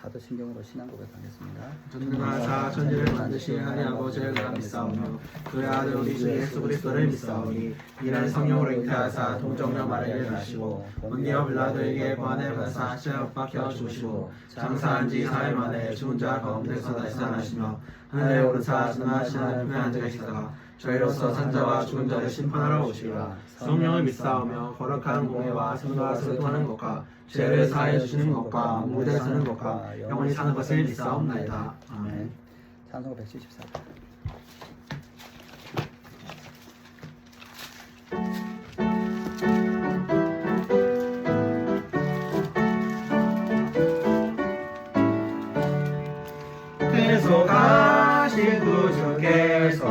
사도신경으로 신앙 고백하겠습니다. 전능하사 천지를 만드신 하나님 아버지를 내가 믿사오며 그의 아들 우리 주 예수 그리스도를 믿사오니 이는 성령으로 잉태하사 동정녀 마리아를 낳으시고 본디오 빌라도에게 고난을 받으사 십자가에 박혀 죽으시고 장사한 지 4일 만에 죽은 자 가운데서 다시 살아나시며 하늘에 오르사 전능하신 하나님의 앉아 계시다가 저희로서 산자와 죽은 자를 심판하러 오시리라. 성령을 믿사오며 거룩한 공예와 성도와 소통하는 것과 죄를 사해 주시는 것과 무대에 서는 것과 영원히 사는 것을 믿사옵나이다. 아멘. 찬송가 174편. 계속하신 구주께서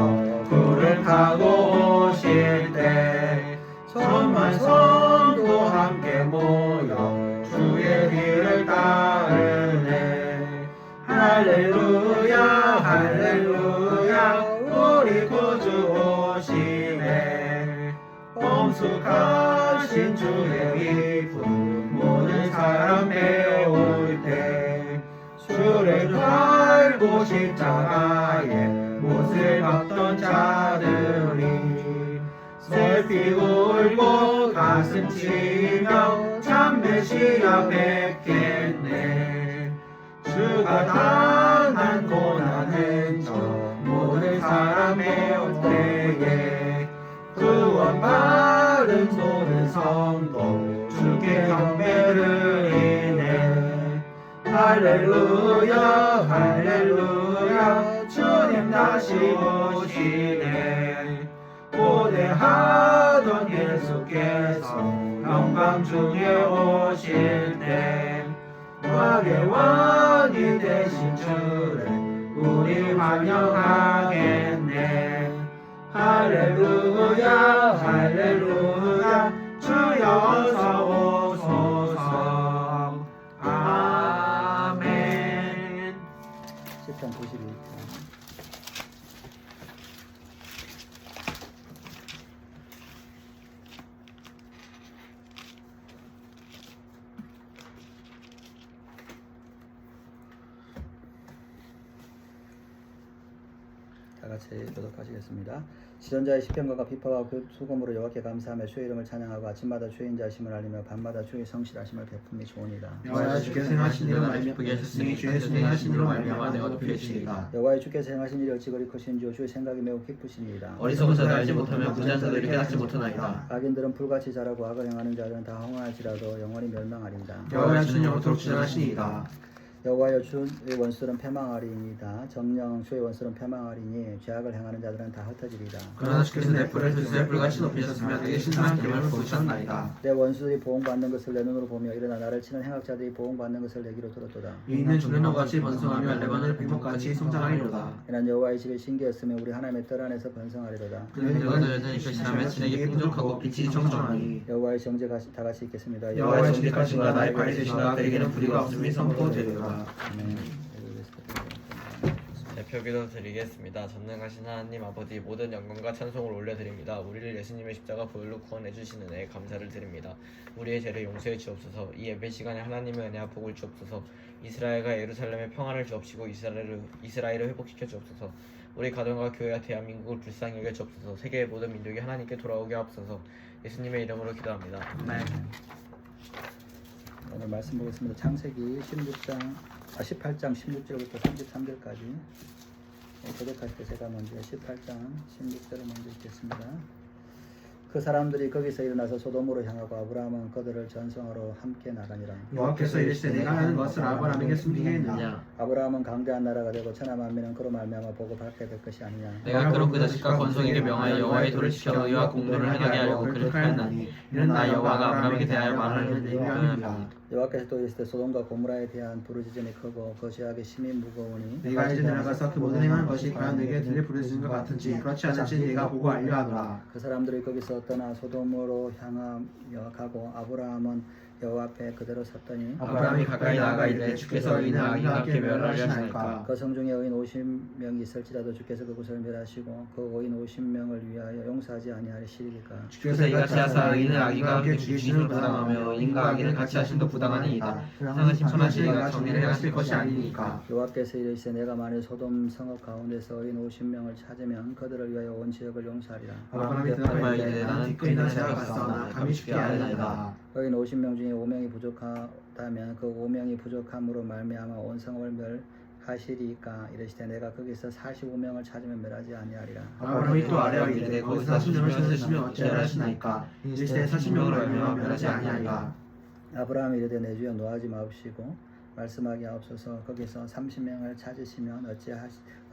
불을 타고 오실 때 천만 성도 함께 모여 주의 뒤를 따르네. 할렐루야 할렐루야 우리 구주 오시네. 엄숙하신 주의 기쁨 모든 사람 배울 때 주를 달고 십자가에 못을 박던 자들이 슬피 울고 가슴 치며 참 메시아 뵙겠네. 주가 당한 고난은 저 모든 사람 배울 때에 구원받은 모든 성도 주께 경배를 이네. 할렐루야 할렐루야 주님 다시 오시네. 고대하던 예수께서 영광 중에 오실 때 왕의 왕이 되신 주를 우리 환영하겠네. 할렐루야 할렐루야 주여 어서 오소서. 아멘. 시편 92편. 다 같이 교독하시겠습니다. 지존자의 시편과 비파와 그 수금으로 여호와께 감사하며 주의 이름을 찬양하고 아침마다 주의 인자하심을 알리며 밤마다 주의 성실하심을 베품이 좋으니라. 여호와여 주께서 행하신 일은 말미 예쁘게 하셨으니 주의 손에 하신 일로 말미암아 내가 높이 여기시리이다. 여호와의 주께서 행하신 일이 어찌 그리 크신지요 주의 생각이 매우 깊으시니이다. 어리석은 자들 알지 못하며 부자한 자들이 깨닫지 못하나이다. 악인들은 불같이 자라고 악을 행하는 자들은 다 흥하지라도 영원히 멸망하리이다. 여호와의 주는 영원토록 주장하시니이다. 여호와여 주의 원수는 패망하리이다. 정령 주의 원수는 패망하리니 죄악을 행하는 자들은 다 흩어지리이다. 그러나 주께서 내 뿔을 드세 불같이 높이셨으며 내게 신선한 기름을 부으셨나이다. 내 원수들이 보응받는 것을 내 눈으로 보며 일어나 나를 치는 행악자들이 보응받는 것을 내 귀로 들었도다. 이는 죽는놈같이 번성하며 레바논의 백목같이 성장하리로다. 이는 여호와의 집에 신기였으며 우리 하나님의 뜰 안에서 번성하리로다. 그는 여호와의 여전히 계시라며 진에게 풍족하고 빛이 정정하니. 여호와의 정죄 다 같이 읽겠습니다. 여호와의 정직하신가 나의 발이 되신가 그에게는 불의가 없음이 선포되리로다. 아멘. 대표기도 드리겠습니다. 전능하신 하나님 아버지 모든 영광과 찬송을 올려드립니다. 우리를 예수님의 십자가 보혈로 구원해 주시는 은혜에 감사를 드립니다. 우리의 죄를 용서해 주옵소서. 이 예배 시간에 하나님의 은혜와 복을 주옵소서. 이스라엘과 예루살렘에 평화를 주옵시고 이스라엘을 회복시켜 주옵소서. 우리 가정과 교회와 대한민국을 불쌍히 여겨 주옵소서. 세계의 모든 민족이 하나님께 돌아오게 하옵소서. 예수님의 이름으로 기도합니다. 아멘. 오늘 말씀 보겠습니다. 창세기 18장 16절부터 33절까지 교독할 때 제가 먼저 18장 16절을 먼저 읽겠습니다. 그 사람들이 거기서 일어나서 소돔으로 향하고 아브라함은 그들을 전송하러 함께 나가니라. 여호와께서 이르시되 내가 하는 것을 아브라함에게 숨기겠느냐. 아브라함은 강대한 나라가 되고 천하 만민은 그로 말미암아 복을 받게 될 것이 아니냐. 내가 그로 그 자식과 건성에게 명하여 여호와의 도를 지켜 의와 공도를 하게 하려고 그렇게 하였나니 이는 나 여호와가 아브라함에게 대하여 말하는 데 유명하니라. 여호와께서 또 이르시되 소돔과 고모라에 대한 부르짖음이 크고 그 죄악의 심이 무거우니 내가 이제 내려가서 그 모든 행하는 것이 과연 내게 들려 부르짖는 것 같은지 그렇지 않은지 내가 보고 알려 하노라. 그 사람들이 거기서 떠나 소돔으로 향하여 가고 아브라함은 여호와 앞에 그대로 섰더니 아브라함이 가까이 나아가 이르되 주께서 이는 악인과 함께 멸하시나이까. 그 성 중에 의인 50명이 있을지라도 주께서 그곳을 멸하시고 그 의인 50명을 위하여 용서하지 아니하시리까. 주께서 이같이 하사 의인을 악인과 함께 죽이시는 부당하며 의인과 악인을 같이 하심도 부당하니이다. 세상은 심판하시리가 정의를 행하실 것이 아니니까. 여호와께서 이르시되 내가 만일 소돔 성읍 가운데서 의인 50명을 찾으면 그들을 위하여 온 지역을 용서하리라. 아브라함이 대답하여 이르되 나는 뒷끝 있는 자가 갔사오나 감히 죽게 아니하리이다. 의인 50명 중에 5명이 부족하다면 그 5명이 부족함으로 말미암아 온 성읍을 멸하시리까. 이르시되 내가 거기서 45명을 찾으면 멸하지 아니하리라. 아브라함이 또 아뢰어 이르되 거기서 40명을 찾으시면 어찌하시나이까. 이르시되 40명을 말미암아 멸하지 아니하리라. 아브라함이 이르되 내 주여 노하지 마옵시고 말씀하게 하옵소서. 거기서 30명을 찾으시면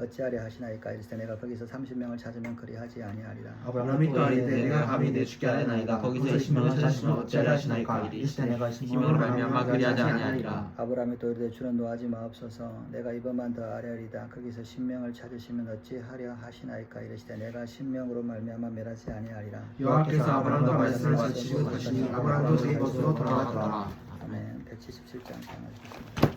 어찌하려 하시나이까. 이르시되 내가 거기서 30명을 찾으면 그리하지 아니하리라. 아브라함이 또 아뢰되 내가 감히 내 주께 아뢰나이다. 거기서 20명을 찾으시면 어찌하려 하시나이까. 이르시되 내가 20명으로 말미암아 그리하지 아니하리라. 아브라함이 또 이르되 주는 노하지 마옵소서. 내가 이번만 더 아뢰리다. 거기서 10명을 찾으시면 어찌하려 하시나이까. 이르시되 내가 10명으로 말미암아 멸하지 아니하리라. 여호와께서 아브라함과 말씀을 마치시고 가시니 아브라함도 그의 곳으로 돌아갔더라. 아멘. 177장 강하겠습니다.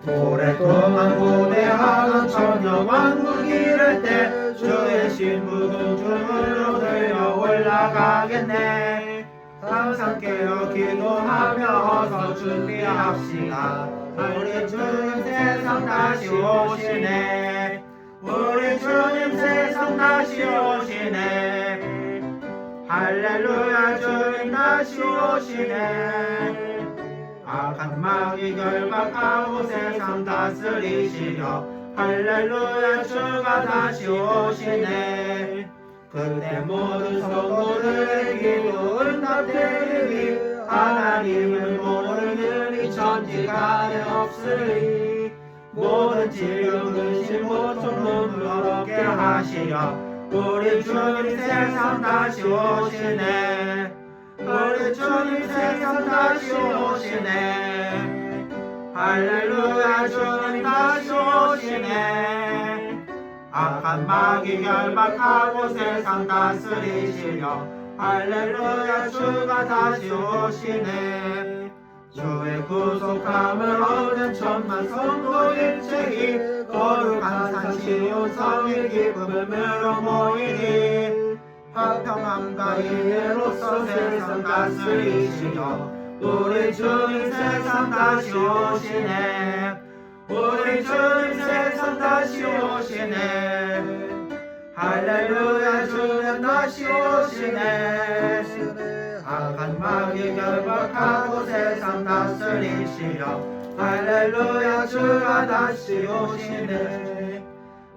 오랫동안 고대하던 천여 왕국 이를 때 주의 신부는 주물로 들려 올라가겠네. 항상 깨어 기도하며 어서 준비합시다. 우리 주님 세상 다시 오시네. 우리 주님 세상 다시 오시네. 할렐루야 주님 다시 오시네. 악한 마귀 결박하고 세상 다스리시려 할렐루야 주가 다시 오시네. 그때 모든 성도들의 기도 응답되리니 하나님을 모르는 이 천지간에 없으리. 모든 질병 근심 고통 눈물 없게 하시려 우리 주님 세상 다시 오시네. 우리 주님 세상 다시 오시네. 할렐루야 주님 다시 오시네. 악한 마귀 결박하고 세상 다스리시려 할렐루야 주가 다시 오시네. 주의 구속함을 얻은 천만 성도 일체히 거룩한 산 시온 성의 기쁨으로 모이니 화평함과 인애로서 세상 다스리시려 우리 주님 세상 다시 오시네. 우리 주님 세상 다시 오시네. 할렐루야 주님 다시 오시네. 악한 마귀 결박하고 세상 다스리시려 할렐루야 주가 다시 오시네.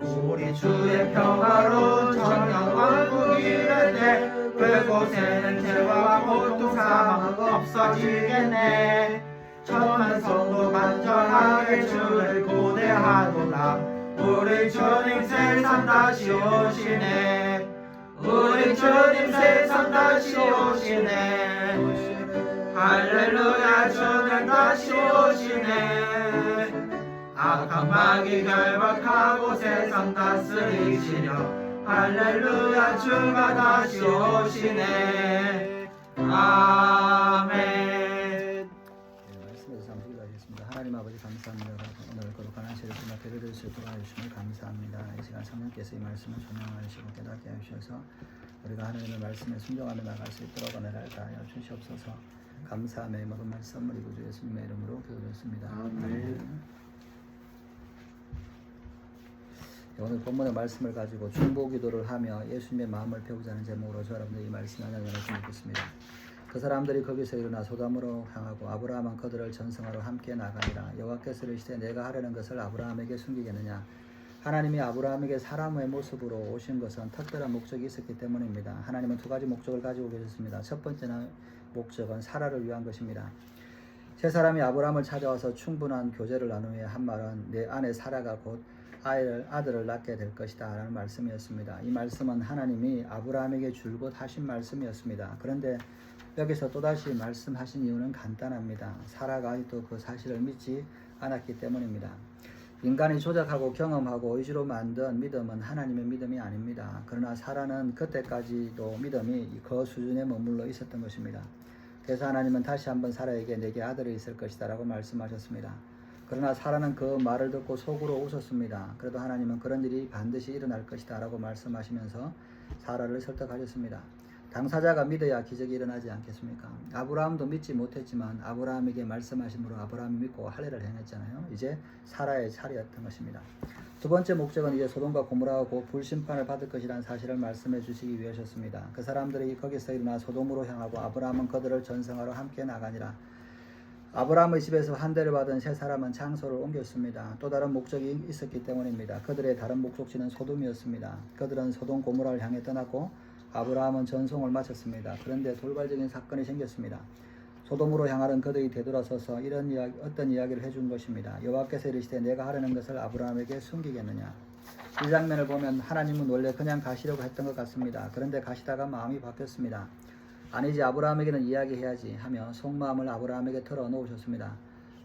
우리 주의 평화로운 천년왕국 이를 때 그곳에는 죄와 고통 사망 없어지겠네. 천만 성도 간절하게 주를 고대하도다. 우리 주님 세상 다시 오시네. 우리 주님 세상 다시 오시네. 할렐루야 주님 다시 오시네. 악한 마귀 결박하고 세상 다스리시려 할렐루야 주가 다시 오시네. 아멘. 말씀에서 잠시 기도하겠습니다. 하나님 아버지 감사합니다. 오늘 거룩한 안식을 주마 배려될 수 있도록 하시면 감사합니다. 이 시간 성령께서 이 말씀을 조명하시고 깨닫게 하셔서 우리가 하나님의 말씀에 순종하며 나갈 수 있도록 은혜를 다하여 주시옵소서. 감사하며 모든 말씀 선물 구주 예수님의 이름으로 기도드렸습니다. 아멘. 오늘 본문의 말씀을 가지고 중보기도를 하며 예수님의 마음을 배우자는 제목으로 저 여러분들 이 말씀 나눠주셨으면 좋겠습니다. 그 사람들이 거기서 일어나 소돔으로 향하고 아브라함은 그들을 전승하러 함께 나가니라. 여호와께서 이르시되 내가 하려는 것을 아브라함에게 숨기겠느냐. 하나님이 아브라함에게 사람의 모습으로 오신 것은 특별한 목적이 있었기 때문입니다. 하나님은 두 가지 목적을 가지고 계셨습니다. 첫 번째는 목적은 사라를 위한 것입니다. 세 사람이 아브라함을 찾아와서 충분한 교제를 나눈 후에 한 말은 내 아내 사라가 곧 아들을 낳게 될 것이다 라는 말씀이었습니다. 이 말씀은 하나님이 아브라함에게 줄곧 하신 말씀이었습니다. 그런데 여기서 또다시 말씀하신 이유는 간단합니다. 사라가 아직도 그 사실을 믿지 않았기 때문입니다. 인간이 조작하고 경험하고 의지로 만든 믿음은 하나님의 믿음이 아닙니다. 그러나 사라는 그때까지도 믿음이 그 수준에 머물러 있었던 것입니다. 그래서 하나님은 다시 한번 사라에게 내게 아들이 있을 것이다 라고 말씀하셨습니다. 그러나 사라는 그 말을 듣고 속으로 웃었습니다. 그래도 하나님은 그런 일이 반드시 일어날 것이다 라고 말씀하시면서 사라를 설득하셨습니다. 당사자가 믿어야 기적이 일어나지 않겠습니까? 아브라함도 믿지 못했지만 아브라함에게 말씀하심으로 아브라함이 믿고 할례를 행했잖아요. 이제 사라의 차례였던 것입니다. 두 번째 목적은 이제 소돔과 고모라가 곧 불심판을 받을 것이라는 사실을 말씀해 주시기 위하셨습니다. 그 사람들이 거기서 일어나 소돔으로 향하고 아브라함은 그들을 전성하러 함께 나가니라. 아브라함의 집에서 환대를 받은 세 사람은 장소를 옮겼습니다. 또 다른 목적이 있었기 때문입니다. 그들의 다른 목적지는 소돔이었습니다. 그들은 소돔 고모라를 향해 떠났고 아브라함은 전송을 마쳤습니다. 그런데 돌발적인 사건이 생겼습니다. 소돔으로 향하는 그들이 되돌아서서 어떤 이야기를 해준 것입니다. 여호와께서 이르시되 내가 하려는 것을 아브라함에게 숨기겠느냐. 이 장면을 보면 하나님은 원래 그냥 가시려고 했던 것 같습니다. 그런데 가시다가 마음이 바뀌었습니다. 아니지, 아브라함에게는 이야기해야지 하며 속마음을 아브라함에게 털어놓으셨습니다.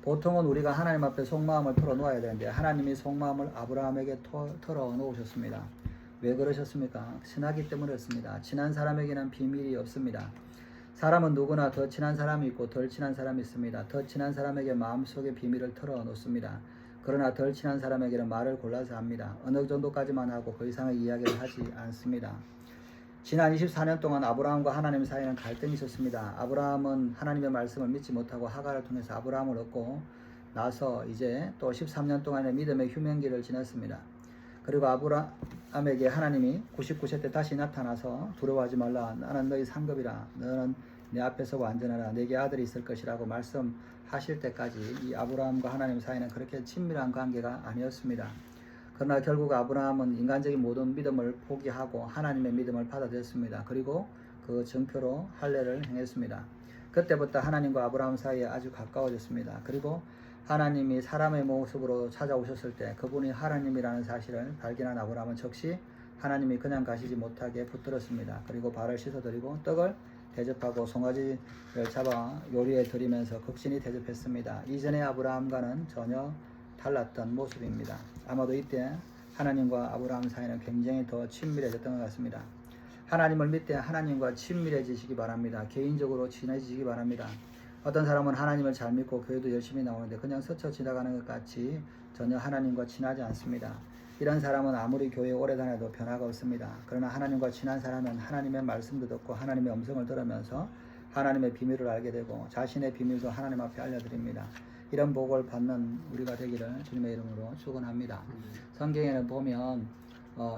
보통은 우리가 하나님 앞에 속마음을 털어놓아야 되는데 하나님이 속마음을 아브라함에게 털어놓으셨습니다. 왜 그러셨습니까? 친하기 때문이었습니다. 친한 사람에게는 비밀이 없습니다. 사람은 누구나 더 친한 사람이 있고 덜 친한 사람이 있습니다. 더 친한 사람에게 마음속의 비밀을 털어놓습니다. 그러나 덜 친한 사람에게는 말을 골라서 합니다. 어느 정도까지만 하고 그 이상의 이야기를 하지 않습니다. 지난 24년 동안 아브라함과 하나님 사이에는 갈등이 있었습니다. 아브라함은 하나님의 말씀을 믿지 못하고 하갈을 통해서 아브라함을 얻고 나서 이제 또 13년 동안의 믿음의 휴면기를 지났습니다. 그리고 아브라함에게 하나님이 99세 때 다시 나타나서 두려워하지 말라. 나는 너희 상급이라. 너는 내 앞에서 완전하라. 내게 아들이 있을 것이라고 말씀하실 때까지 이 아브라함과 하나님 사이는 그렇게 친밀한 관계가 아니었습니다. 그러나 결국 아브라함은 인간적인 모든 믿음을 포기하고 하나님의 믿음을 받아들였습니다. 그리고 그 증표로 할례를 행했습니다. 그때부터 하나님과 아브라함 사이에 아주 가까워졌습니다. 그리고 하나님이 사람의 모습으로 찾아오셨을 때 그분이 하나님이라는 사실을 발견한 아브라함은 즉시 하나님이 그냥 가시지 못하게 붙들었습니다. 그리고 발을 씻어드리고 떡을 대접하고 송아지를 잡아 요리에 드리면서 극진히 대접했습니다. 이전의 아브라함과는 전혀 달랐던 모습입니다. 아마도 이때 하나님과 아브라함 사이는 굉장히 더 친밀해졌던 것 같습니다. 하나님을 믿되 하나님과 친밀해지시기 바랍니다. 개인적으로 친해지시기 바랍니다. 어떤 사람은 하나님을 잘 믿고 교회도 열심히 나오는데 그냥 스쳐 지나가는 것 같이 전혀 하나님과 친하지 않습니다. 이런 사람은 아무리 교회에 오래 다녀도 변화가 없습니다. 그러나 하나님과 친한 사람은 하나님의 말씀도 듣고 하나님의 음성을 들으면서 하나님의 비밀을 알게 되고 자신의 비밀도 하나님 앞에 알려드립니다. 이런 복을 받는 우리가 되기를 주님의 이름으로 축원합니다. 성경에는 보면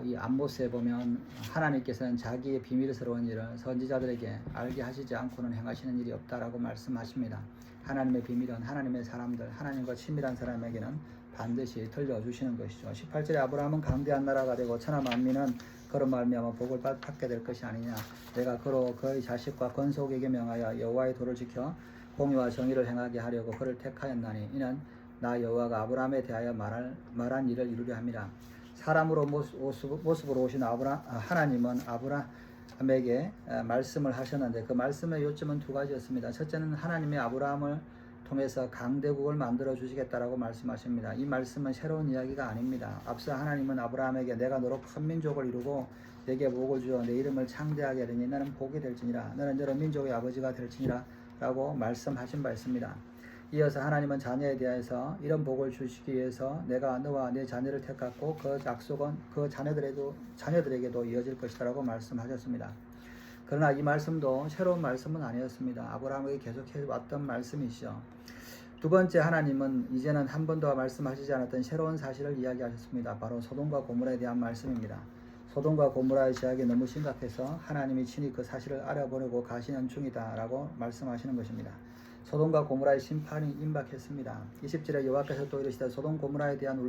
이 암모스에 보면 하나님께서는 자기의 비밀스러운 일을 선지자들에게 알게 하시지 않고는 행하시는 일이 없다라고 말씀하십니다. 하나님의 비밀은 하나님의 사람들, 하나님과 친밀한 사람에게는 반드시 들려주시는 것이죠. 18절에 아브라함은 강대한 나라가 되고 천하 만민은 그로 말미암아 복을 받게 될 것이 아니냐. 내가 그로 그의 자식과 건속에게 명하여 여호와의 도를 지켜 공의와 정의를 행하게 하려고 그를 택하였나니 이는 나 여호와가 아브라함에 대하여 말한 일을 이루려 함이라. 사람으로 모습으로 오신 하나님은 아브라함에게 말씀을 하셨는데 그 말씀의 요점은 두 가지였습니다. 첫째는 하나님이 아브라함을 통해서 강대국을 만들어 주시겠다라고 말씀하십니다. 이 말씀은 새로운 이야기가 아닙니다. 앞서 하나님은 아브라함에게 내가 너로 큰 민족을 이루고 내게 복을 주어 내 이름을 창대하게 하리니 너는 복이 될지니라. 너는 여러 민족의 아버지가 될지니라 라고 말씀하신 바 있습니다. 이어서 하나님은 자녀에 대해서 이런 복을 주시기 위해서 내가 너와 내 자녀를 택했고 그 약속은 그 자녀들에게도 이어질 것이다 라고 말씀하셨습니다. 그러나 이 말씀도 새로운 말씀은 아니었습니다. 아브라함에게 계속해 왔던 말씀이시죠. 두 번째, 하나님은 이제는 한 번도 말씀하시지 않았던 새로운 사실을 이야기하셨습니다. 바로 소돔과 고모라에 대한 말씀입니다. 소돔과 고모라의 죄악이 너무 심각해서 하나님이 친히 그 사실을 알아보려고 가시는 중이다 라고 말씀하시는 것입니다. 소돔과 고모라의 심판이 임박했습니다. 20절에 여호와께서 또 이르시되 소돔 고모라에 대한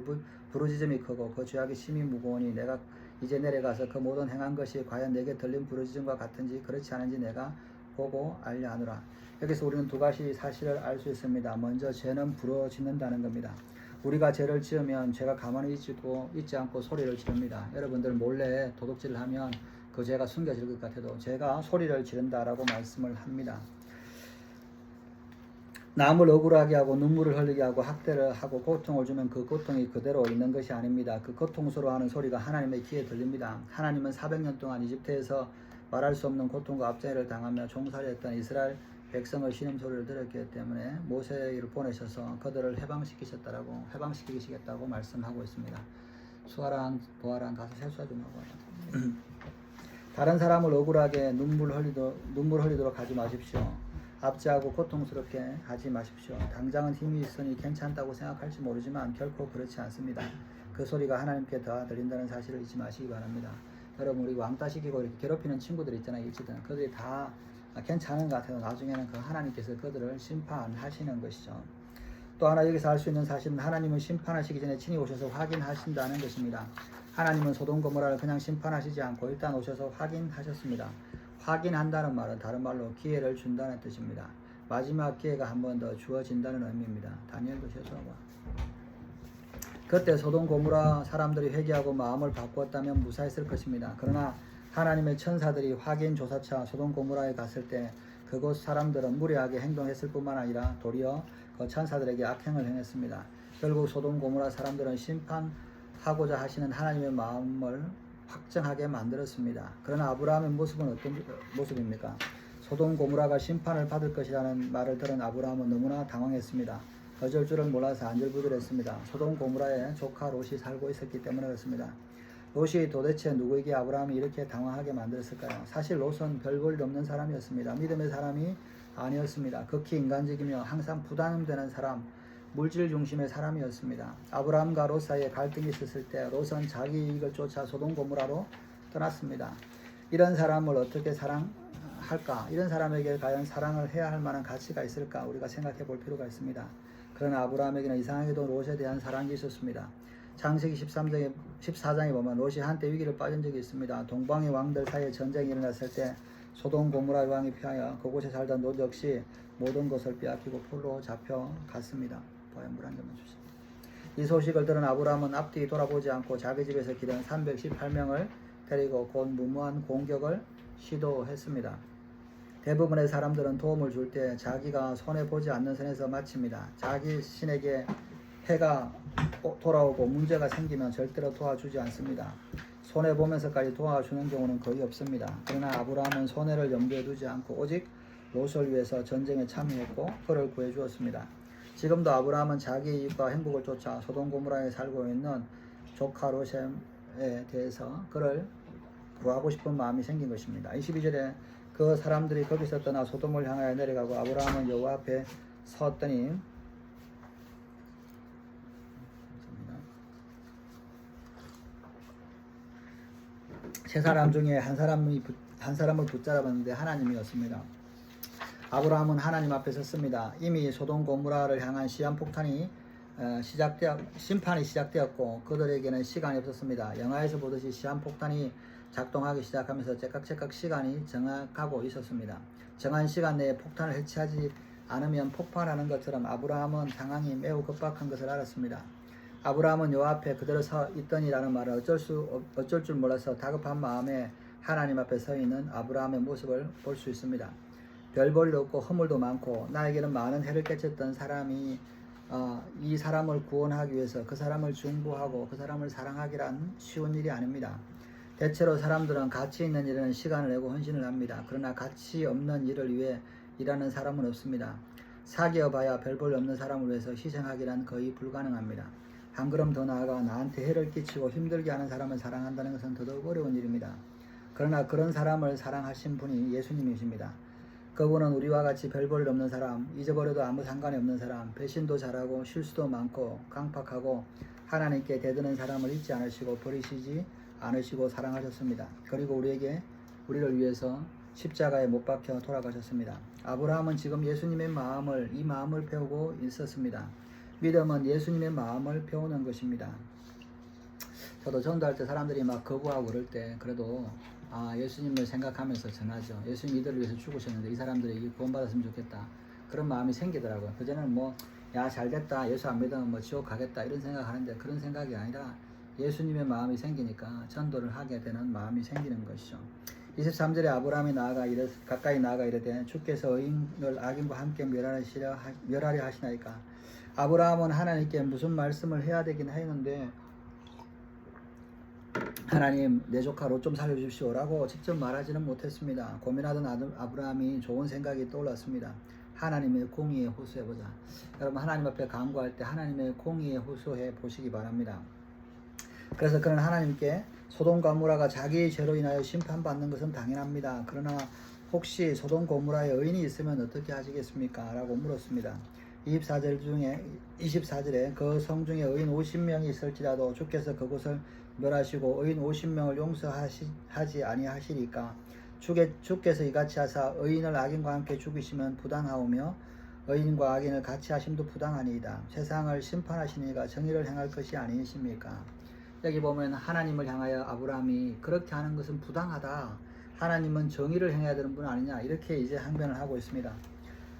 부르짖음이 크고 그 죄악이 심히 무거우니 내가 이제 내려가서 그 모든 행한 것이 과연 내게 들린 부르짖음과 같은지 그렇지 않은지 내가 보고 알려 하노라. 여기서 우리는 두 가지 사실을 알 수 있습니다. 먼저 죄는 부르짖는다는 겁니다. 우리가 죄를 지으면 죄가 가만히 있지 않고 소리를 지릅니다. 여러분들 몰래 도둑질을 하면 그 죄가 숨겨질 것 같아도 죄가 소리를 지른다라고 말씀을 합니다. 남을 억울하게 하고 눈물을 흘리게 하고 학대를 하고 고통을 주면 그 고통이 그대로 있는 것이 아닙니다. 그 고통스러워하는 소리가 하나님의 귀에 들립니다. 하나님은 400년 동안 이집트에서 말할 수 없는 고통과 압제를 당하며 종살이했던 이스라엘 백성의 신음소리를 들었기 때문에 모세를 보내셔서 그들을 해방시키시겠다고 말씀하고 있습니다. 수아랑 보아랑 가서 세수하 좀 하고 와요. 다른 사람을 억울하게 눈물 흘리도록 하지 마십시오. 압제하고 고통스럽게 하지 마십시오. 당장은 힘이 있으니 괜찮다고 생각할지 모르지만 결코 그렇지 않습니다. 그 소리가 하나님께 더 들린다는 사실을 잊지 마시기 바랍니다. 여러분, 우리 왕따시키고 이렇게 괴롭히는 친구들 있잖아요. 일치든 그들이 다 괜찮은 것 같아도 나중에는 그 하나님께서 그들을 심판하시는 것이죠. 또 하나 여기서 알 수 있는 사실은 하나님은 심판하시기 전에 친히 오셔서 확인하신다는 것입니다. 하나님은 소돔 고모라를 그냥 심판하시지 않고 일단 오셔서 확인하셨습니다. 확인한다는 말은 다른 말로 기회를 준다는 뜻입니다. 마지막 기회가 한 번 더 주어진다는 의미입니다. 다니엘도 세수하고. 그때 소돔 고모라 사람들이 회개하고 마음을 바꾸었다면 무사했을 것입니다. 그러나 하나님의 천사들이 확인 조사차 소돔 고모라에 갔을 때 그곳 사람들은 무례하게 행동했을 뿐만 아니라 도리어 그 천사들에게 악행을 행했습니다. 결국 소돔 고모라 사람들은 심판하고자 하시는 하나님의 마음을 확정하게 만들었습니다. 그러나 아브라함의 모습은 어떤 모습입니까? 소돔 고모라가 심판을 받을 것이라는 말을 들은 아브라함은 너무나 당황했습니다. 어쩔 줄을 몰라서 안절부절했습니다. 소돔 고모라에 조카 롯이 살고 있었기 때문에 그렇습니다. 롯이 도대체 누구에게 아브라함이 이렇게 당황하게 만들었을까요? 사실 롯은 별 볼 일 없는 사람이었습니다. 믿음의 사람이 아니었습니다. 극히 인간적이며 항상 부담되는 사람, 물질 중심의 사람이었습니다. 아브라함과 롯 사이에 갈등이 있었을 때 롯은 자기 이익을 쫓아 소돔 고모라로 떠났습니다. 이런 사람을 어떻게 사랑할까? 이런 사람에게 과연 사랑을 해야 할 만한 가치가 있을까? 우리가 생각해 볼 필요가 있습니다. 그러나 아브라함에게는 이상하게도 롯에 대한 사랑이 있었습니다. 창세기 14장에 보면 롯이 한때 위기를 빠진 적이 있습니다. 동방의 왕들 사이에 전쟁이 일어났을 때 소돔 고모라 왕이 피하여 그곳에 살던 롯 역시 모든 것을 빼앗기고 풀로 잡혀갔습니다. 물 한 잔만 주세요. 이 소식을 들은 아브라함은 앞뒤 돌아보지 않고 자기 집에서 기른 318명을 데리고 곧 무모한 공격을 시도했습니다. 대부분의 사람들은 도움을 줄 때 자기가 손해보지 않는 선에서 마칩니다. 자기 신에게 해가 돌아오고 문제가 생기면 절대로 도와주지 않습니다. 손해보면서까지 도와주는 경우는 거의 없습니다. 그러나 아브라함은 손해를 염두에 두지 않고 오직 롯을 위해서 전쟁에 참여했고 그를 구해주었습니다. 지금도 아브라함은 자기 이익과 행복을 쫓아 소돔 고모라에 살고 있는 조카 롯에 대해서 그를 구하고 싶은 마음이 생긴 것입니다. 22절에 그 사람들이 거기서 떠나 소돔을 향하여 내려가고 아브라함은 여호와 앞에 섰더니 세 사람 중에 한 사람을 붙잡았는데 하나님이었습니다. 아브라함은 하나님 앞에 섰습니다. 이미 소돔 고모라를 향한 시한폭탄이 심판이 시작되었고 그들에게는 시간이 없었습니다. 영화에서 보듯이 시한폭탄이 작동하기 시작하면서 째깍째깍 시간이 정확하고 있었습니다. 정한 시간 내에 폭탄을 해체하지 않으면 폭발하는 것처럼 아브라함은 상황이 매우 급박한 것을 알았습니다. 아브라함은 여호와 앞에 그대로 서 있더니라는 말을 어쩔 줄 몰라서 다급한 마음에 하나님 앞에 서 있는 아브라함의 모습을 볼 수 있습니다. 별 볼 일 없고 허물도 많고 나에게는 많은 해를 끼쳤던 사람이 이 사람을 구원하기 위해서 그 사람을 중보하고 그 사람을 사랑하기란 쉬운 일이 아닙니다. 대체로 사람들은 가치 있는 일에는 시간을 내고 헌신을 합니다. 그러나 가치 없는 일을 위해 일하는 사람은 없습니다. 사귀어봐야 별 볼 없는 사람을 위해서 희생하기란 거의 불가능합니다. 한 걸음 더 나아가 나한테 해를 끼치고 힘들게 하는 사람을 사랑한다는 것은 더더욱 어려운 일입니다. 그러나 그런 사람을 사랑하신 분이 예수님이십니다. 그분은 우리와 같이 별 볼 일 없는 사람, 잊어버려도 아무 상관이 없는 사람, 배신도 잘하고 실수도 많고 강팍하고 하나님께 대드는 사람을 잊지 않으시고 버리시지 않으시고 사랑하셨습니다. 그리고 우리를 위해서 십자가에 못 박혀 돌아가셨습니다. 아브라함은 지금 예수님의 마음을 배우고 있었습니다. 믿음은 예수님의 마음을 배우는 것입니다. 저도 전도할 때 사람들이 막 거부하고 그럴 때 그래도 예수님을 생각하면서 전하죠. 예수님 이들을 위해서 죽으셨는데 이 사람들이 구원받았으면 좋겠다. 그런 마음이 생기더라고요. 그전에는 잘됐다. 예수 안 믿으면 지옥 가겠다. 이런 생각하는데 그런 생각이 아니라 예수님의 마음이 생기니까 전도를 하게 되는 마음이 생기는 것이죠. 23절에 아브라함이 가까이 나아가 이르되 주께서 의인을 악인과 함께 멸하려 하시나이까. 아브라함은 하나님께 무슨 말씀을 해야 되긴 했는데 하나님 내 조카 롯 좀 살려주십시오라고 직접 말하지는 못했습니다. 고민하던 아브라함이 좋은 생각이 떠올랐습니다. 하나님의 공의에 호소해보자. 여러분 하나님 앞에 간구할 때 하나님의 공의에 호소해 보시기 바랍니다. 그래서 그는 하나님께 소돔과 고모라가 자기의 죄로 인하여 심판받는 것은 당연합니다. 그러나 혹시 소돔 고모라에 의인이 있으면 어떻게 하시겠습니까? 라고 물었습니다. 24절에 그 성 중에 의인 50명이 있을지라도 주께서 그곳을 멸하시고 의인 50명을 용서하지 아니하시리까. 주께서 이같이 하사 의인을 악인과 함께 죽이시면 부당하오며 의인과 악인을 같이 하심도 부당하니이다. 세상을 심판하시니가 정의를 행할 것이 아니십니까? 여기 보면 하나님을 향하여 아브라함이 그렇게 하는 것은 부당하다. 하나님은 정의를 행해야 되는 분 아니냐. 이렇게 이제 항변을 하고 있습니다.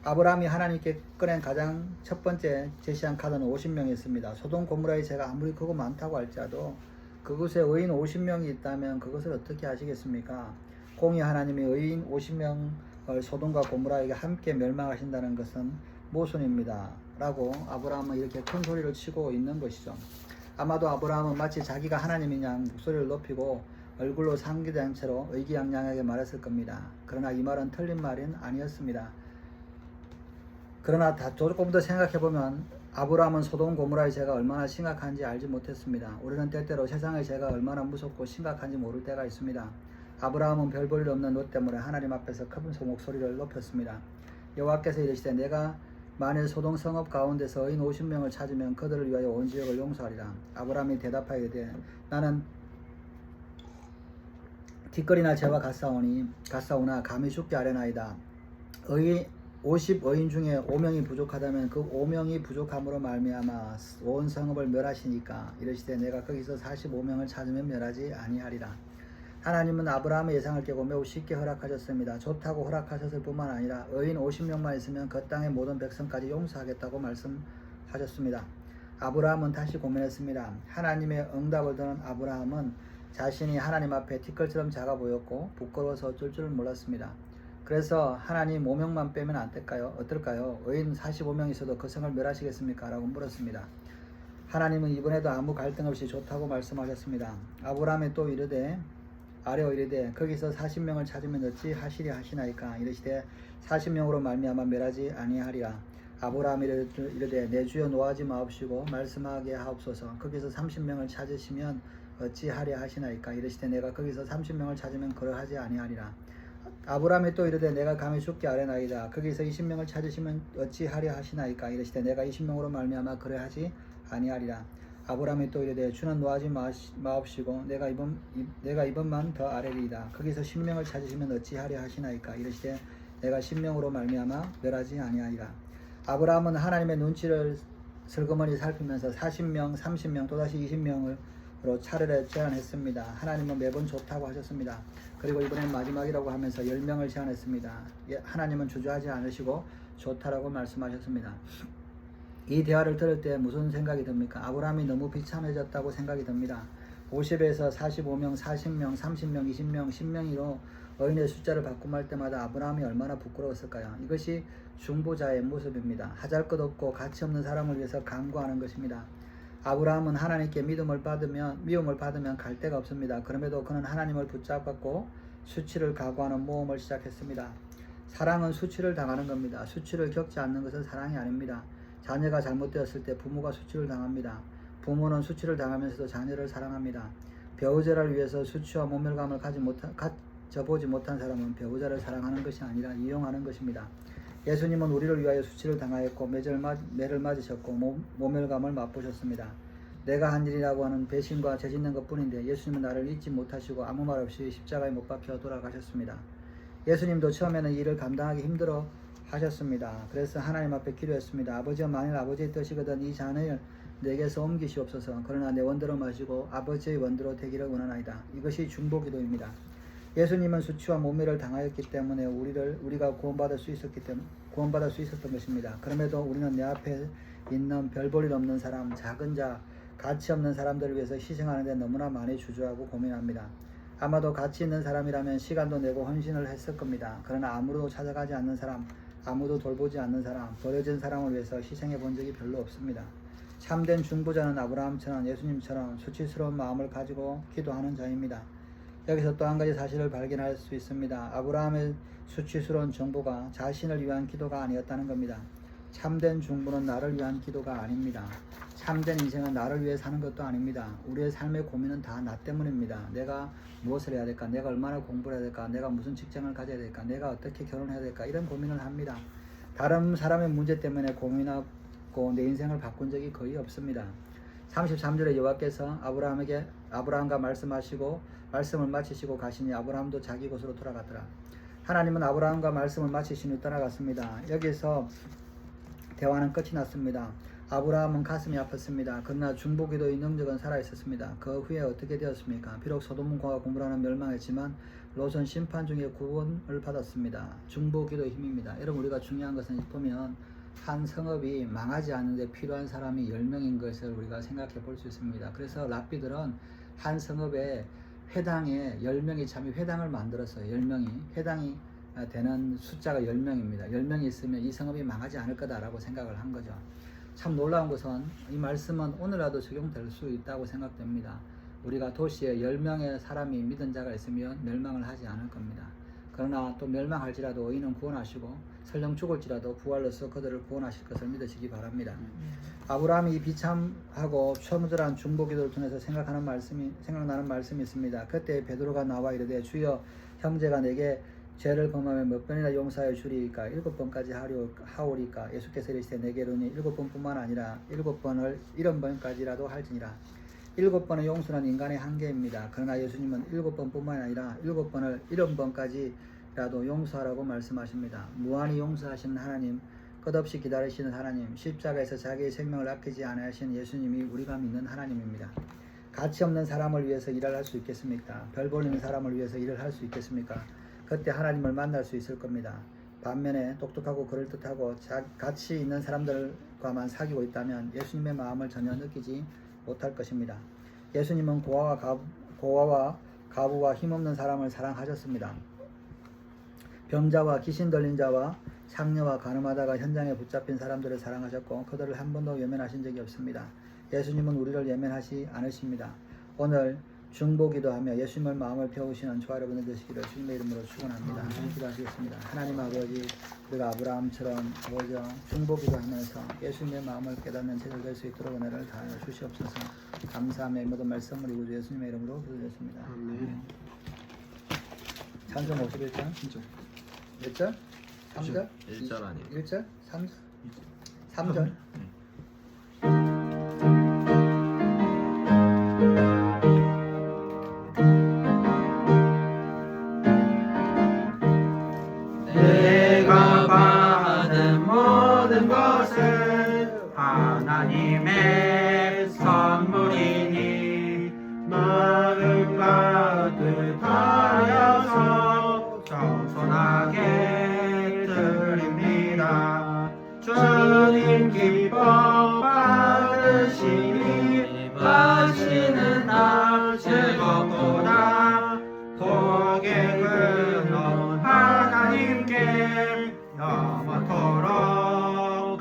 아브라함이 하나님께 꺼낸 가장 첫 번째 제시한 카드는 50명이 있습니다. 소돔 고모라의 죄가 아무리 크고 많다고 할지라도 그곳에 의인 50명이 있다면 그것을 어떻게 하시겠습니까? 공의 하나님이 의인 50명을 소돔과 고모라에게 함께 멸망하신다는 것은 모순입니다. 라고 아브라함은 이렇게 큰 소리를 치고 있는 것이죠. 아마도 아브라함은 마치 자기가 하나님인 양 목소리를 높이고 얼굴로 상기된 채로 의기양양하게 말했을 겁니다. 그러나 이 말은 틀린 말은 아니었습니다. 그러나 조금 더 생각해보면 아브라함은 소돔 고모라의 죄가 얼마나 심각한지 알지 못했습니다. 우리는 때때로 세상의 죄가 얼마나 무섭고 심각한지 모를 때가 있습니다. 아브라함은 별 볼 일 없는 롯 때문에 하나님 앞에서 큰 목소리를 높였습니다. 여호와께서 이르시되 내가 만일 소돔 성읍 가운데서 의인 50명을 찾으면 그들을 위하여 온 지역을 용서하리라. 아브라함이 대답하여 이르되 나는 티끌이나 재와 같사오나 감히 죽게 하려나이다. 50의인 중에 5명이 부족하다면 그 5명이 부족함으로 말미암아 온 성읍을 멸하시니까 이르시되 내가 거기서 45명을 찾으면 멸하지 아니하리라. 하나님은 아브라함의 예상을 깨고 매우 쉽게 허락하셨습니다. 좋다고 허락하셨을 뿐만 아니라 의인 50명만 있으면 그 땅의 모든 백성까지 용서하겠다고 말씀하셨습니다. 아브라함은 다시 고민했습니다. 하나님의 응답을 듣는 아브라함은 자신이 하나님 앞에 티끌처럼 작아 보였고 부끄러워서 어쩔 줄 몰랐습니다. 그래서 하나님 5명만 빼면 안 될까요? 어떨까요? 의인 45명 있어도 그 성을 멸하시겠습니까? 라고 물었습니다. 하나님은 이번에도 아무 갈등 없이 좋다고 말씀하셨습니다. 아브라함이 또 아뢰어 이르되 거기서 40명을 찾으면 어찌 하시리 하시나이까. 이르시되 40명으로 말미암아 멸하지 아니하리라. 아브라함이 이르되 내 주여 노하지 마옵시고 말씀하게 하옵소서. 거기서 30명을 찾으시면 어찌 하려 하시나이까. 이르시되 내가 거기서 30명을 찾으면 그러하지 아니하리라. 아브라함이 또 이르되 내가 감히 죽게 아뢰나이다. 거기서 20명을 찾으시면 어찌 하려 하시나이까. 이르시되 내가 20명으로 말미암아 그러하지 아니하리라. 아브라함이 또 이르되 주는 노하지 마옵시고 내가 이번만 더 아뢰리이다. 거기서 10명을 찾으시면 어찌 하려 하시나이까. 이르시되 내가 10명으로 말미암아 멸하지 아니하리라. 아브라함은 하나님의 눈치를 슬그머니 살피면서 40명, 30명, 또다시 20명으로 차례를 제안했습니다. 하나님은 매번 좋다고 하셨습니다. 그리고 이번엔 마지막이라고 하면서 10명을 제안했습니다. 하나님은 주저하지 않으시고 좋다라고 말씀하셨습니다. 이 대화를 들을 때 무슨 생각이 듭니까? 아브라함이 너무 비참해졌다고 생각이 듭니다. 50에서 45명, 40명, 30명, 20명, 10명으로 의인의 숫자를 바꿈할 때마다 아브라함이 얼마나 부끄러웠을까요? 이것이 중보자의 모습입니다. 하잘것없고 가치없는 사람을 위해서 간구하는 것입니다. 아브라함은 하나님께 미움을 받으면 갈 데가 없습니다. 그럼에도 그는 하나님을 붙잡고 수치를 각오하는 모험을 시작했습니다. 사랑은 수치를 당하는 겁니다. 수치를 겪지 않는 것은 사랑이 아닙니다. 자녀가 잘못되었을 때 부모가 수치를 당합니다. 부모는 수치를 당하면서도 자녀를 사랑합니다. 배우자를 위해서 수치와 모멸감을 가져보지 못한 사람은 배우자를 사랑하는 것이 아니라 이용하는 것입니다. 예수님은 우리를 위하여 수치를 당하였고 매를 맞으셨고 모멸감을 맛보셨습니다. 내가 한 일이라고 하는 배신과 죄짓는 것뿐인데 예수님은 나를 잊지 못하시고 아무 말 없이 십자가에 못 박혀 돌아가셨습니다. 예수님도 처음에는 이 일을 감당하기 힘들어 하셨습니다. 그래서 하나님 앞에 기도했습니다. 아버지여, 만일 아버지의 뜻이거든 이 잔을 내게서 옮기시옵소서. 그러나 내 원대로 마시고 아버지의 원대로 되기를 원하나이다. 이것이 중보기도입니다. 예수님은 수치와 모멸을 당하였기 때문에 우리가 구원받을 수 있었던 것입니다. 그럼에도 우리는 내 앞에 있는 별 볼 일 없는 사람, 작은 자, 가치 없는 사람들을 위해서 희생하는 데 너무나 많이 주저하고 고민합니다. 아마도 가치 있는 사람이라면 시간도 내고 헌신을 했을 겁니다. 그러나 아무도 찾아가지 않는 사람, 아무도 돌보지 않는 사람, 버려진 사람을 위해서 희생해 본 적이 별로 없습니다. 참된 중보자는 아브라함처럼 예수님처럼 수치스러운 마음을 가지고 기도하는 자입니다. 여기서 또 한 가지 사실을 발견할 수 있습니다. 아브라함의 수치스러운 정보가 자신을 위한 기도가 아니었다는 겁니다. 참된 중보는 나를 위한 기도가 아닙니다. 참된 인생은 나를 위해 사는 것도 아닙니다. 우리의 삶의 고민은 다 나 때문입니다. 내가 무엇을 해야 될까? 내가 얼마나 공부를 해야 될까? 내가 무슨 직장을 가져야 될까? 내가 어떻게 결혼해야 될까? 이런 고민을 합니다. 다른 사람의 문제 때문에 고민하고 내 인생을 바꾼 적이 거의 없습니다. 33절에 여호와께서 아브라함과 말씀하시고 말씀을 마치시고 가시니 아브라함도 자기 곳으로 돌아갔더라. 하나님은 아브라함과 말씀을 마치신 후 떠나갔습니다. 여기서 대화는 끝이 났습니다. 아브라함은 가슴이 아팠습니다. 그러나 중보기도의 능력은 살아있었습니다. 그 후에 어떻게 되었습니까? 비록 소돔과 고모라는 멸망했지만 롯은 심판 중에 구원을 받았습니다. 중보기도의 힘입니다. 여러분, 우리가 중요한 것은 보면 한 성읍이 망하지 않는데 필요한 사람이 10명인 것을 우리가 생각해 볼 수 있습니다. 그래서 랍비들은 한 성읍에 회당에 10명이 참여 회당을 만들었어요. 10명이 회당이 되는 숫자가 10명입니다. 10명이 있으면 이 성읍이 망하지 않을 거다라고 생각을 한 거죠. 참 놀라운 것은 이 말씀은 오늘라도 적용될 수 있다고 생각됩니다. 우리가 도시에 10명의 사람이 믿은 자가 있으면 멸망을 하지 않을 겁니다. 그러나 또 멸망할지라도 의인은 구원하시고 설령 죽을지라도 부활로서 그들을 구원하실 것을 믿으시기 바랍니다. 아브라함이 이 비참하고 처무절한 중보기도를 통해서 생각나는 말씀이 있습니다. 그때 베드로가 나와 이르되 주여 형제가 내게 죄를 범하면 몇 번이나 용서하여 주리이까? 7번까지 하오리까? 예수께서 이르시되 내게 이르노니 7번뿐만 아니라 7번을 70번까지라도 할지니라. 7번의 용서는 인간의 한계입니다. 그러나 예수님은 7번뿐만 아니라 7번을 70번까지라도 용서하라고 말씀하십니다. 무한히 용서하시는 하나님, 끝없이 기다리시는 하나님, 십자가에서 자기의 생명을 아끼지 않으신 예수님이 우리가 믿는 하나님입니다. 가치 없는 사람을 위해서 일을 할 수 있겠습니까? 별 볼 있는 사람을 위해서 일을 할 수 있겠습니까? 그때 하나님을 만날 수 있을 겁니다. 반면에 똑똑하고 그럴듯하고 가치 있는 사람들과만 사귀고 있다면 예수님의 마음을 전혀 느끼지 못할 것입니다. 예수님은 고아와 가부와 힘없는 사람을 사랑하셨습니다. 병자와 귀신 들린 자와 상녀와 가늠하다가 현장에 붙잡힌 사람들을 사랑하셨고 그들을 한 번도 외면하신 적이 없습니다. 예수님은 우리를 외면하지 않으십니다. 오늘 중보기도하며 예수님의 마음을 배우시는 저와 여러분들 되시기를 주님의 이름으로 축원합니다. 기도하시겠습니다. 하나님 아버지, 우리가 아브라함처럼 아버지와 중보기도하면서 예수님의 마음을 깨닫는 제자들 될 수 있도록 은혜를 다하여 주시옵소서. 감사하며 모든 말씀을 우리 예수님의 이름으로 기도드렸습니다. 찬송 51장 몇 절? 3절? 1절 아니에요. 1절? 3절? 3절? 내가 받은 모든 것은 하나님의 선물이니 마음 가득하여서 겸손하게 드립니다. 주님 기뻐 받으시니 하시는 날 즐겁도다. 고객은 하나님께 영원토록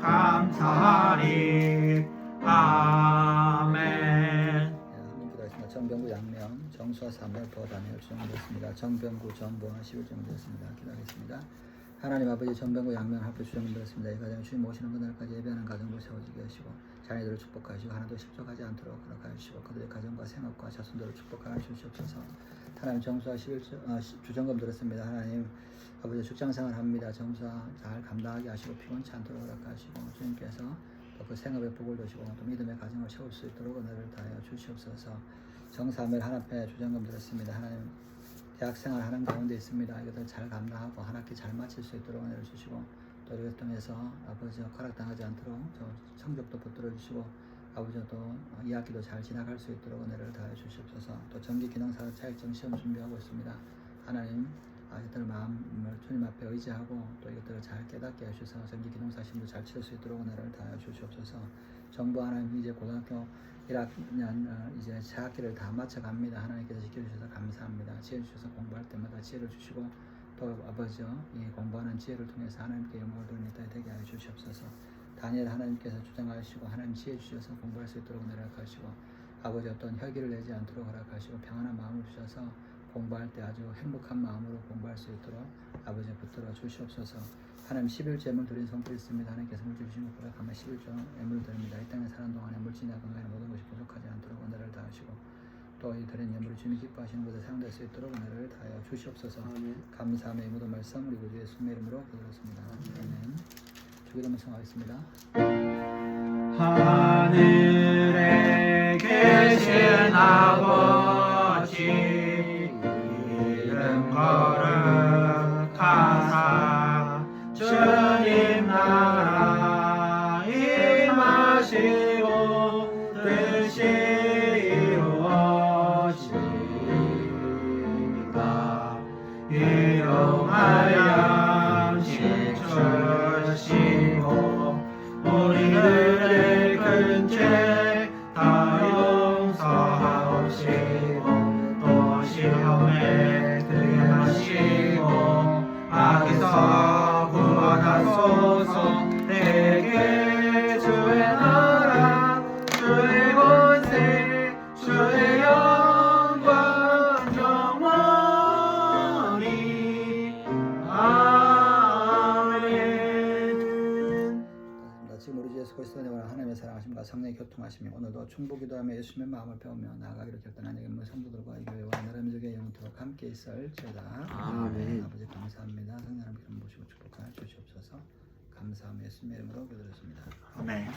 감사하리. 아멘. 한번 기도하겠습니다. 정병구 양명, 정수와 사무엘 보다니엘 주정되었습니다. 정병구 전보나 11정 되었습니다. 기도하겠습니다. 하나님 아버지, 정병구 양명 학교 주정되었습니다. 이 가정 주님 오시는 그날까지 예배하는 가정으로 세워지게 하시고 자녀들을 축복하시고 하나도 실족하지 않도록 허락하여 주시고 그들의 가정과 생업과 자손들을 축복하여 주시옵소서. 하나님 정수와 11정 주정금 들었습니다. 하나님 아버지 직장생활 합니다. 정수와 잘 감당하게 하시고 피곤치 않도록 허락하시고 주님께서 또 그 생업에 복을 주시고 또 믿음의 가정을 세울 수 있도록 은혜를 다하여 주시옵소서. 정사멜 하나패 주정금 들었습니다. 하나님 대학생활 하는 가운데 있습니다. 이것들 잘 감당하고 한 학기 잘 마칠 수 있도록 은혜를 주시고 또 이것 통해서 아버지 허락당하지 않도록 성적도 붙들어 주시고 아버지 또 2학기도 잘 지나갈 수 있도록 은혜를 다해 주시옵소서. 또 정기 기능사 자격증 시험 준비하고 있습니다. 하나님 이것들 마음을 주님 앞에 의지하고 또 이것들을 잘 깨닫게 하셔서 정기 기능사 시험도 잘 치를 수 있도록 은혜를 다해 주시옵소서. 정부 하나님 이제 고등학교 1학년 이제 새학기를 다 마쳐갑니다. 하나님께서 지켜주셔서 감사합니다. 지혜 주셔서 공부할 때마다 지혜를 주시고 또 아버지요 이 공부하는 지혜를 통해서 하나님께 영광을 돌리는 때 되게 하여 주시옵소서. 다니엘 하나님께서 주장하시고 하나님 지혜 주셔서 공부할 수 있도록 허락하시고 아버지 어떤 혈기를 내지 않도록 허락하시고 평안한 마음을 주셔서 공부할 때 아주 행복한 마음으로 공부할 수 있도록 아버지 붙들어 주시옵소서. 하나님 11조 예물 드린 성도 있습니다. 하나님께서 물질 주신 것 허락하면 11조 예물을 드립니다. 이 땅에 사는 동안에 물질이나 건강에 모든 것이 부족하지 않도록 은혜를 다하시고 또 이 드린 예물을 주님 기뻐하시는 곳에 사용될 수 있도록 은혜를 다하여 주시옵소서. 감사함의 모든 말씀 우리 구주 예수님의 이름으로 기도했습니다. 아멘. 주기도 말씀하겠습니다. 하늘에 계신 아버지 이름 거룩하사 주님 나라 임하시고 뜻이 이루어지리이다. 일용할 양식 주시고 우리들의 큰 죄 다 용서하옵시고 또 시험에 들게 하시고 악에서 구원하소서. 내게 주의 나라 주의 권세 주의 영광 영원히 아멘. 지금 우리 주 예수 그리스도의 하나님의 사랑하심과 성령의 교통하심이 오늘도 충복기도하며 예수님의 마음을 배우며 나아가기로 결단한 여기 성도들과 이 교회와 나라 민족의 영원토록 함께 있을지어다. 아멘. 아버지 감사합니다. 성령 하나님 기름 부시고 축복하여 주시옵소서. 감사하며 예수님의 이름으로 기도드렸습니다. 아멘.